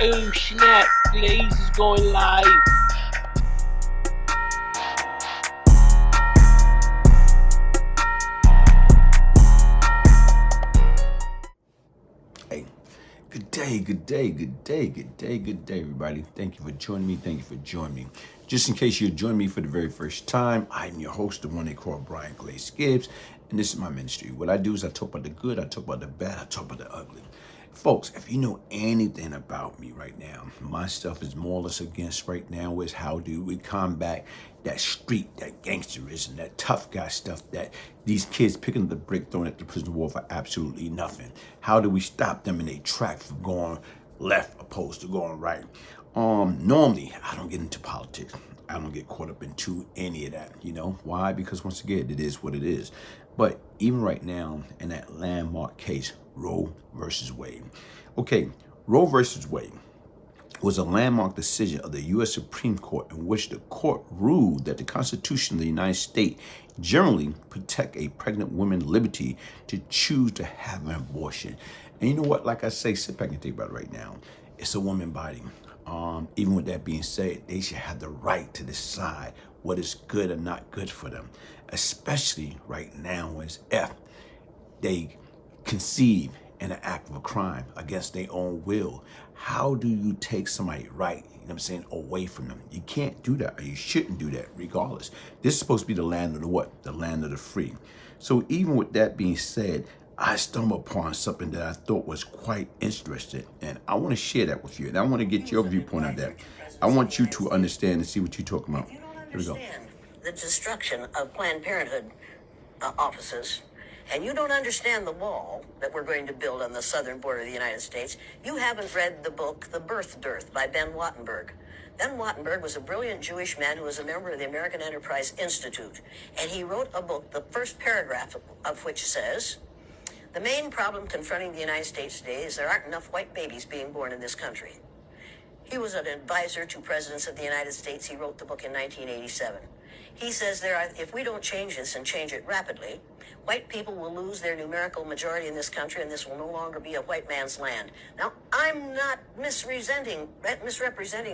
Oh snap, Glaze is going live. Hey, good day, good day, good day, good day, good day, everybody. Thank you for joining me. Thank you for joining me. Just in case you're joining me for the very first time, I'm your host, the one they call Brian Glaze Gibbs, and this is my ministry. What I do is I talk about the good, I talk about the bad, I talk about the ugly. Folks, if you know anything about me right now, my stuff is more or less against right now is how do we combat that street, that gangsterism, that tough guy stuff that these kids picking up the brick, throwing at the prison wall for absolutely nothing. How do we stop them in their track from going left opposed to going right? Normally, I don't get into politics. I don't get caught up into any of that, you know? Why? Because once again, it is what it is. But even right now, in that landmark case, Roe versus Wade. Okay, Roe versus Wade was a landmark decision of the U.S. Supreme Court in which the court ruled that the Constitution of the United States generally protect a pregnant woman's liberty to choose to have an abortion. And you know what? Like I say, sit back and think about it right now. It's a woman body. Even with that being said, they should have the right to decide what is good or not good for them, especially right now as if they conceive in an act of a crime against their own will. How do you take somebody right, you know what I'm saying, away from them? You can't do that, or you shouldn't do that regardless. This is supposed to be the land of the what? The land of the free. So even with that being said, I stumbled upon something that I thought was quite interesting, and I want to share that with you, and I want to get your viewpoint on that. I want you to understand and see what you're talking about. Here we go. The destruction of Planned Parenthood offices, and you don't understand the wall that we're going to build on the southern border of the United States, you haven't read the book The Birth Dearth by Ben Wattenberg. Ben Wattenberg was a brilliant Jewish man who was a member of the American Enterprise Institute, and he wrote a book, the first paragraph of which says, "The main problem confronting the United States today is there aren't enough white babies being born in this country." He was an advisor to presidents of the United States. He wrote the book in 1987. He says if we don't change this and change it rapidly, white people will lose their numerical majority in this country, and this will no longer be a white man's land. Now, I'm not misrepresenting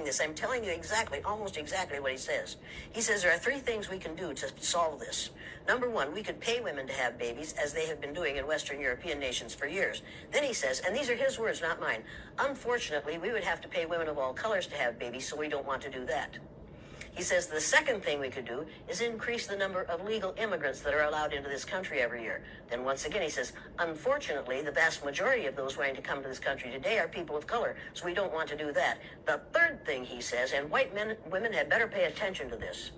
this. I'm telling you almost exactly what he says. He says there are three things we can do to solve this. Number one, we could pay women to have babies, as they have been doing in Western European nations for years. Then he says, and these are his words, not mine, unfortunately, we would have to pay women of all colors to have babies, so we don't want to do that. He says the second thing we could do is increase the number of legal immigrants that are allowed into this country every year. Then once again, he says, unfortunately, the vast majority of those wanting to come to this country today are people of color, so we don't want to do that. The third thing he says, and women had better pay attention to this,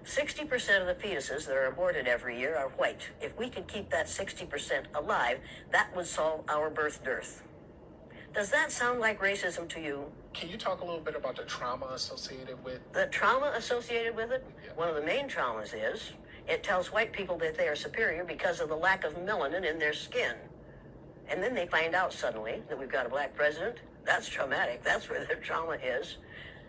60% of the fetuses that are aborted every year are white. If we could keep that 60% alive, that would solve our birth dearth. Does that sound like racism to you? Can you talk a little bit about the trauma associated with? The trauma associated with it? Yeah. One of the main traumas is it tells white people that they are superior because of the lack of melanin in their skin. And then they find out suddenly that we've got a black president. That's traumatic. That's where their trauma is.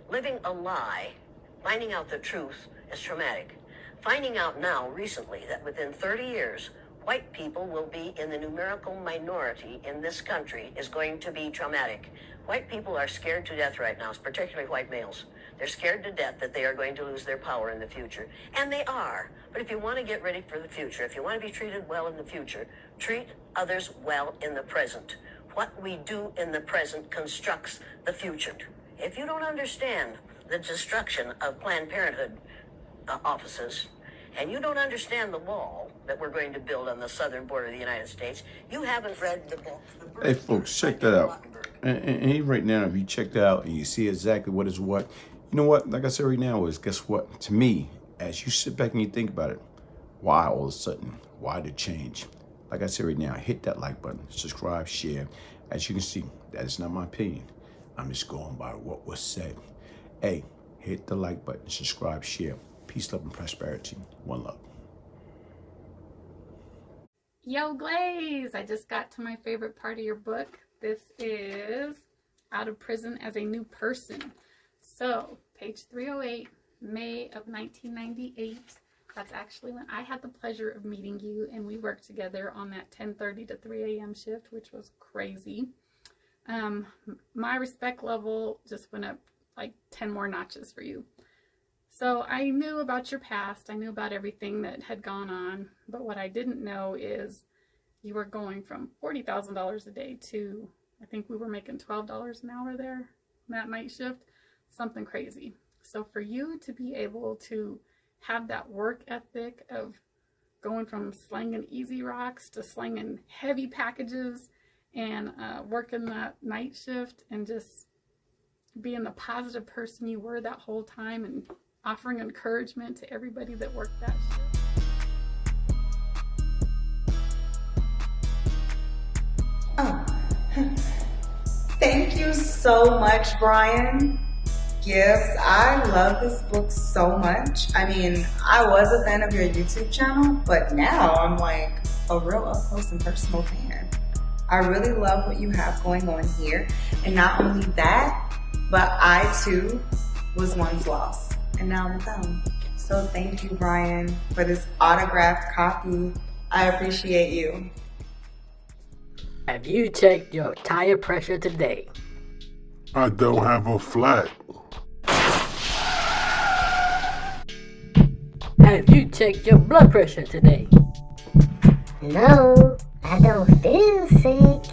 Living a lie, finding out the truth is traumatic. Finding out now, recently, that within 30 years, white people will be in the numerical minority in this country is going to be traumatic. White people are scared to death right now, particularly white males. They're scared to death that they are going to lose their power in the future. And they are. But if you want to get ready for the future, if you want to be treated well in the future, treat others well in the present. What we do in the present constructs the future. If you don't understand the destruction of Planned Parenthood offices, and you don't understand the wall that we're going to build on the southern border of the United States, you haven't read the book. Hey, folks, check that out. And right now, if you check that out and you see exactly what is what, you know what? Like I said right now is, guess what? To me, as you sit back and you think about it, why all of a sudden? Why the change? Like I said right now, hit that like button, subscribe, share. As you can see, that is not my opinion. I'm just going by what was said. Hey, hit the like button, subscribe, share. Peace, love, and prosperity. One love. Yo, Glaze! I just got to my favorite part of your book. This is Out of Prison as a New Person. So, page 308, May of 1998. That's actually when I had the pleasure of meeting you, and we worked together on that 10:30 to 3 a.m. shift, which was crazy. my respect level just went up like 10 more notches for you. So I knew about your past. I knew about everything that had gone on. But what I didn't know is you were going from $40,000 a day to, I think we were making $12 an hour there, that night shift, something crazy. So for you to be able to have that work ethic of going from slinging easy rocks to slinging heavy packages and working that night shift and just being the positive person you were that whole time and offering encouragement to everybody that worked that shift. Oh, thank you so much, Brian Gibbs. I love this book so much. I mean, I was a fan of your YouTube channel, but now I'm like a real up close and personal fan. I really love what you have going on here. And not only that, but I too was once lost and now I'm found. So thank you, Brian, for this autographed copy. I appreciate you. Have you checked your tire pressure today? I don't have a flat. Have you checked your blood pressure today? No, I don't feel sick.